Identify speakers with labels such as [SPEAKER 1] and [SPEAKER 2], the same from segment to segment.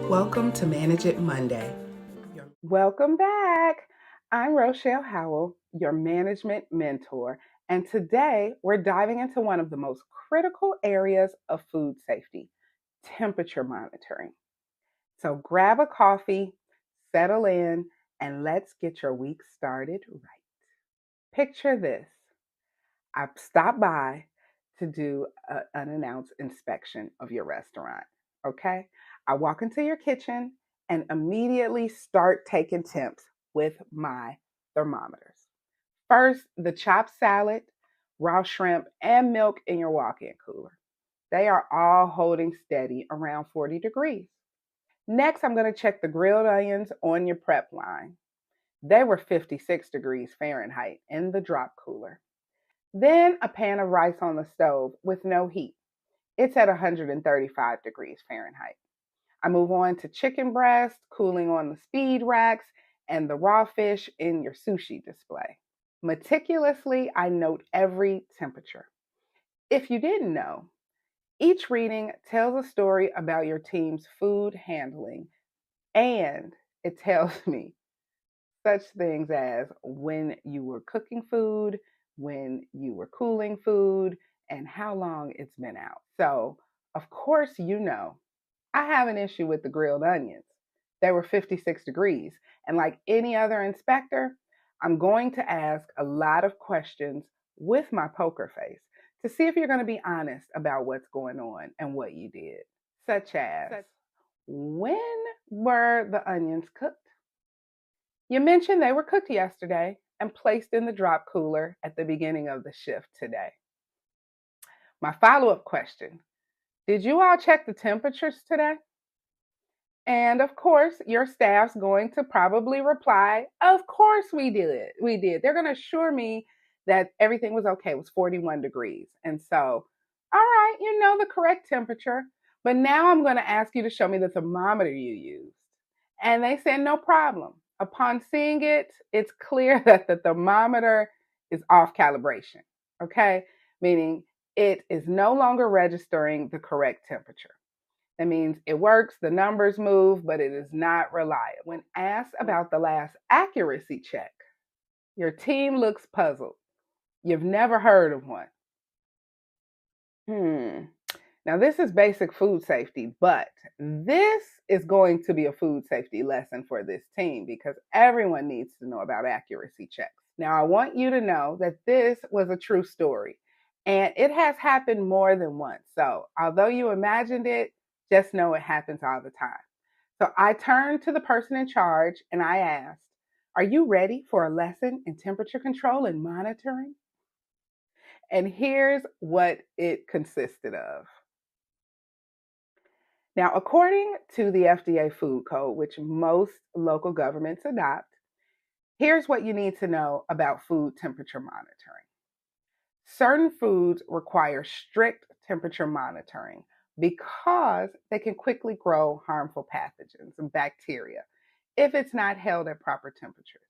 [SPEAKER 1] Welcome to Manage It Monday.
[SPEAKER 2] Welcome back. I'm Rochelle Howell, your management mentor, and today we're diving into one of the most critical areas of food safety: temperature monitoring. So grab a coffee, settle in, and let's get your week started right. Picture this: I've stopped by to do an unannounced inspection of your restaurant. Okay. I walk into your kitchen and immediately start taking temps with my thermometers. First, the chopped salad, raw shrimp, and milk in your walk in cooler. They are all holding steady around 40 degrees. Next, I'm going to check the grilled onions on your prep line. They were 56 degrees Fahrenheit in the drop cooler. Then a pan of rice on the stove with no heat. It's at 135 degrees Fahrenheit. I move on to chicken breast, cooling on the speed racks, and the raw fish in your sushi display. Meticulously, I note every temperature. If you didn't know, each reading tells a story about your team's food handling, and it tells me such things as when you were cooking food, when you were cooling food, and how long it's been out. So, of course, I have an issue with the grilled onions. They were 56 degrees. And like any other inspector, I'm going to ask a lot of questions with my poker face to see if you're going to be honest about what's going on and what you did. Such as, when were the onions cooked? You mentioned they were cooked yesterday and placed in the drop cooler at the beginning of the shift today. My follow up question: did you all check the temperatures today? And of course, your staff's going to probably reply, of course we did. We did. They're going to assure me that everything was okay. It was 41 degrees. And so, all right, you know the correct temperature. But now I'm going to ask you to show me the thermometer you used. And they said, no problem. Upon seeing it, it's clear that the thermometer is off calibration. Okay. Meaning it is no longer registering the correct temperature. That means it works, the numbers move, but it is not reliable. When asked about the last accuracy check, your team looks puzzled. You've never heard of one. Now, this is basic food safety, but this is going to be a food safety lesson for this team because everyone needs to know about accuracy checks. Now, I want you to know that this was a true story and it has happened more than once. So, although you imagined it, just know it happens all the time. So, I turned to the person in charge and I asked, are you ready for a lesson in temperature control and monitoring? And here's what it consisted of. Now, according to the FDA Food Code, which most local governments adopt, here's what you need to know about food temperature monitoring. Certain foods require strict temperature monitoring because they can quickly grow harmful pathogens and bacteria if it's not held at proper temperatures.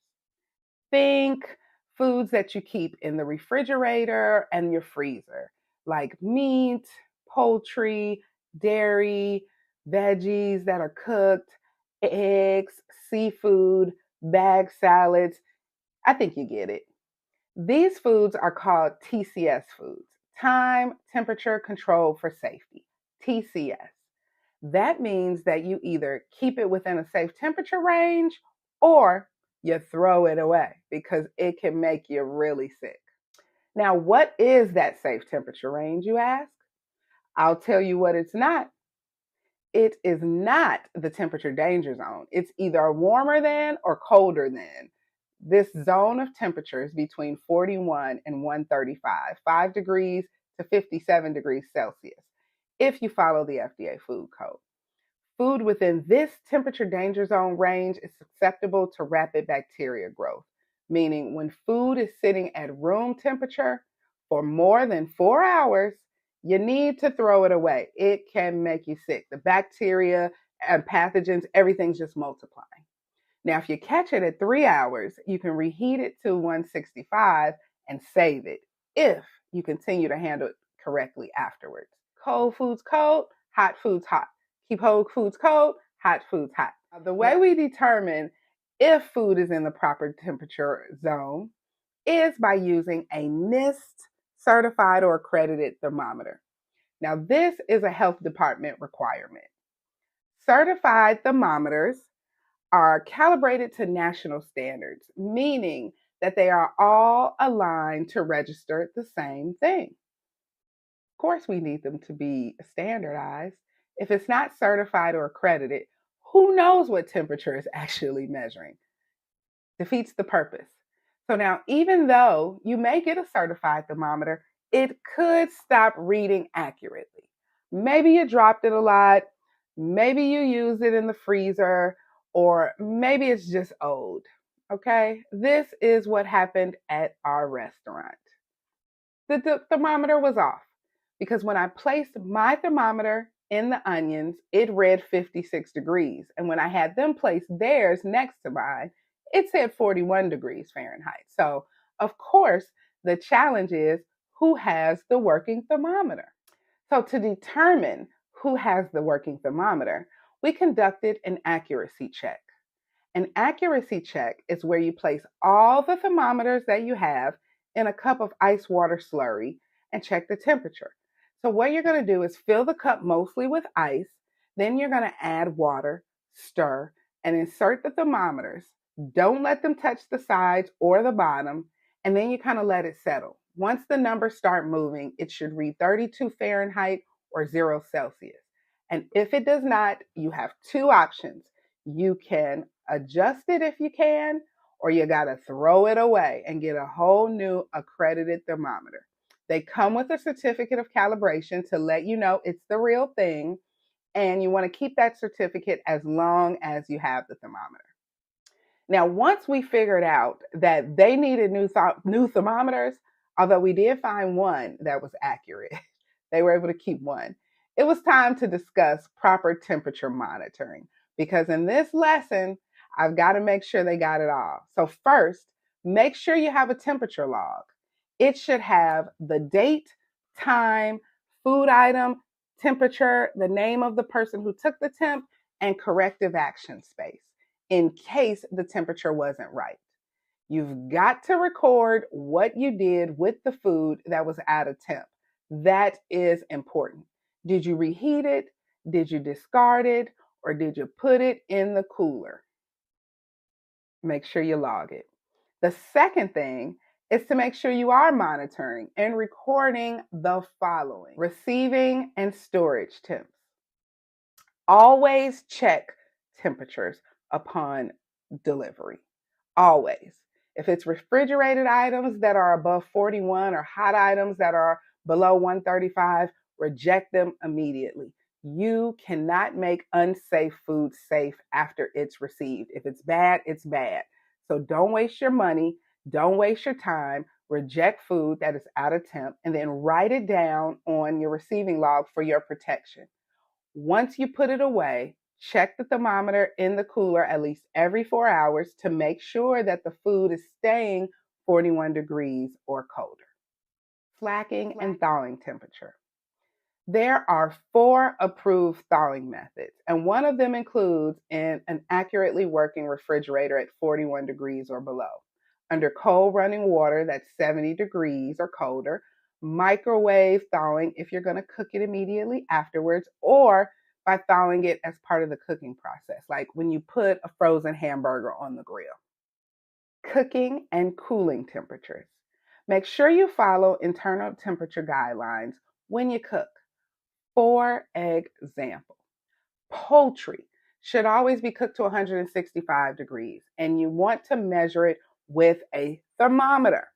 [SPEAKER 2] Think foods that you keep in the refrigerator and your freezer, like meat, poultry, dairy, veggies that are cooked, eggs, seafood, bag salads. I think you get it. These foods are called TCS foods, time, temperature, control for safety, TCS. That means that you either keep it within a safe temperature range or you throw it away because it can make you really sick. Now, what is that safe temperature range, you ask? I'll tell you what it's not. It is not the temperature danger zone. It's either warmer than or colder than. This zone of temperature is between 41 and 135, 5 degrees to 57 degrees Celsius, if you follow the FDA Food Code. Food within this temperature danger zone range is susceptible to rapid bacteria growth, meaning when food is sitting at room temperature for more than 4 hours, you need to throw it away. It can make you sick. The bacteria and pathogens, everything's just multiplying. Now, if you catch it at 3 hours, you can reheat it to 165 and save it if you continue to handle it correctly afterwards. Cold foods cold, hot foods hot. Keep cold foods cold, Hot food's hot. The way we determine if food is in the proper temperature zone is by using a NIST certified or accredited thermometer. Now, this is a health department requirement. Certified thermometers are calibrated to national standards, meaning that they are all aligned to register the same thing. Of course, we need them to be standardized. If it's not certified or accredited, who knows what temperature is actually measuring? Defeats the purpose. So now, even though you may get a certified thermometer, it could stop reading accurately. Maybe you dropped it a lot. Maybe you used it in the freezer, or maybe it's just old. Okay, this is what happened at our restaurant. The thermometer was off because when I placed my thermometer in the onions, it read 56 degrees. And when I had them place theirs next to mine, it said 41 degrees Fahrenheit. So, of course, the challenge is who has the working thermometer. So, to determine who has the working thermometer, we conducted an accuracy check. An accuracy check is where you place all the thermometers that you have in a cup of ice water slurry and check the temperature. So what you're going to do is fill the cup mostly with ice, then you're going to add water, stir, and insert the thermometers. Don't let them touch the sides or the bottom, and then you kind of let it settle. Once the numbers start moving, it should read 32 Fahrenheit or 0 Celsius. And if it does not, you have two options. You can adjust it if you can, or you got to throw it away and get a whole new accredited thermometer. They come with a certificate of calibration to let you know it's the real thing, and you want to keep that certificate as long as you have the thermometer. Now, once we figured out that they needed new thermometers, although we did find one that was accurate, they were able to keep one. It was time to discuss proper temperature monitoring because in this lesson, I've got to make sure they got it all. So first, make sure you have a temperature log. It should have the date, time, food item, temperature, the name of the person who took the temp, and corrective action space in case the temperature wasn't right. You've got to record what you did with the food that was out of temp. That is important. Did you reheat it? Did you discard it? Or did you put it in the cooler? Make sure you log it. The second thing is to make sure you are monitoring and recording the following: receiving and storage temps. Always check temperatures upon delivery. Always. If it's refrigerated items that are above 41 or hot items that are below 135, reject them immediately. You cannot make unsafe food safe after it's received. If it's bad, it's bad. So don't waste your money. Don't waste your time. Reject food that is out of temp and then write it down on your receiving log for your protection. Once you put it away, check the thermometer in the cooler at least every 4 hours to make sure that the food is staying 41 degrees or colder. Slacking and thawing temperature. There are 4 approved thawing methods, and one of them includes in an accurately working refrigerator at 41 degrees or below, under cold running water that's 70 degrees or colder, microwave thawing if you're going to cook it immediately afterwards, or by thawing it as part of the cooking process, like when you put a frozen hamburger on the grill. Cooking and cooling temperatures. Make sure you follow internal temperature guidelines when you cook. For example, poultry should always be cooked to 165 degrees, and you want to measure it with a thermometer.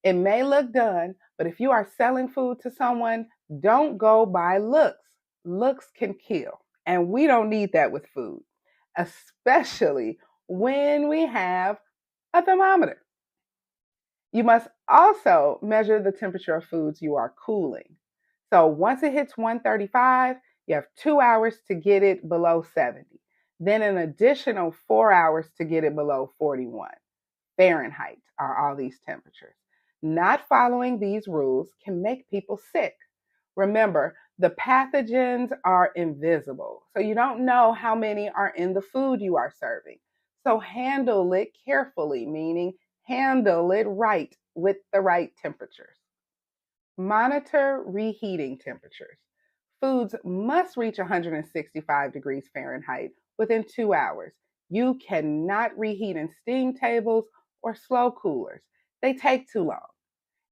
[SPEAKER 2] It may look done, but if you are selling food to someone, don't go by looks. Looks can kill, and we don't need that with food, especially when we have a thermometer. You must also measure the temperature of foods you are cooling. So once it hits 135, you have 2 hours to get it below 70. Then an additional 4 hours to get it below 41. Fahrenheit are all these temperatures. Not following these rules can make people sick. Remember, the pathogens are invisible, so you don't know how many are in the food you are serving. So handle it carefully, meaning handle it right with the right temperatures. Monitor reheating temperatures. Foods must reach 165 degrees Fahrenheit within 2 hours. You cannot reheat in steam tables or slow coolers. They take too long.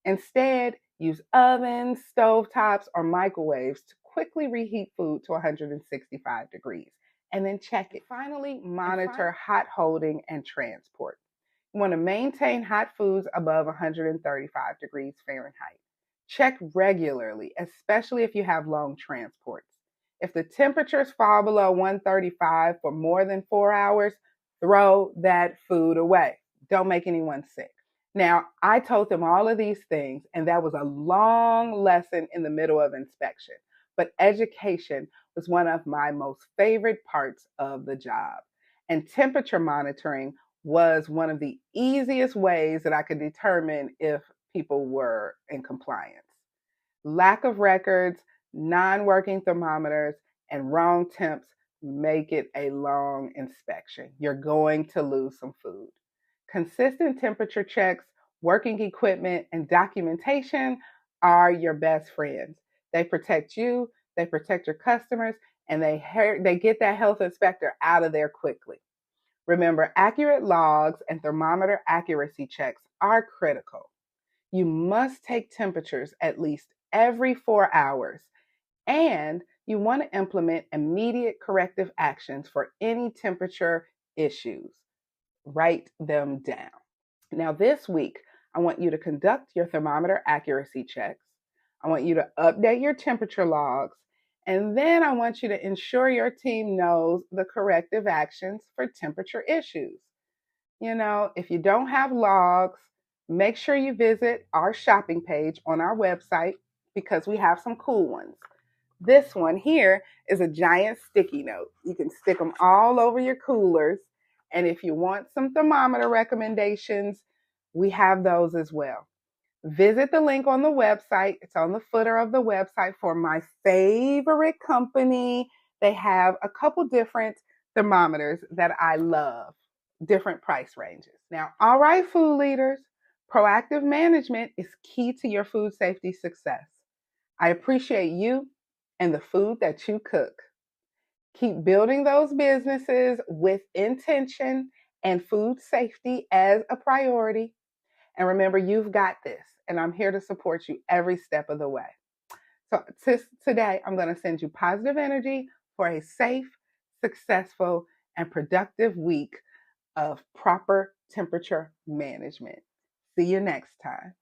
[SPEAKER 2] Instead, use ovens, stovetops, or microwaves to quickly reheat food to 165 degrees and then check it. Finally, monitor hot holding and transport. You want to maintain hot foods above 135 degrees Fahrenheit. Check regularly, especially if you have long transports. If the temperatures fall below 135 for more than 4 hours, throw that food away. Don't make anyone sick. Now, I told them all of these things, and that was a long lesson in the middle of inspection. But education was one of my most favorite parts of the job. And temperature monitoring was one of the easiest ways that I could determine if people were in compliance. Lack of records, non-working thermometers, and wrong temps make it a long inspection. You're going to lose some food. Consistent temperature checks, working equipment, and documentation are your best friends. They protect you, they protect your customers, and they get that health inspector out of there quickly. Remember, accurate logs and thermometer accuracy checks are critical. You must take temperatures at least every 4 hours, and you want to implement immediate corrective actions for any temperature issues. Write them down. Now, this week, I want you to conduct your thermometer accuracy checks. I want you to update your temperature logs. And then I want you to ensure your team knows the corrective actions for temperature issues. If you don't have logs, make sure you visit our shopping page on our website because we have some cool ones. This one here is a giant sticky note. You can stick them all over your coolers. And if you want some thermometer recommendations, we have those as well. Visit the link on the website. It's on the footer of the website for my favorite company. They have a couple different thermometers that I love, different price ranges. Now, all right, food leaders, proactive management is key to your food safety success. I appreciate you and the food that you cook. Keep building those businesses with intention and food safety as a priority. And remember, you've got this, and I'm here to support you every step of the way. So today, I'm going to send you positive energy for a safe, successful, and productive week of proper temperature management. See you next time.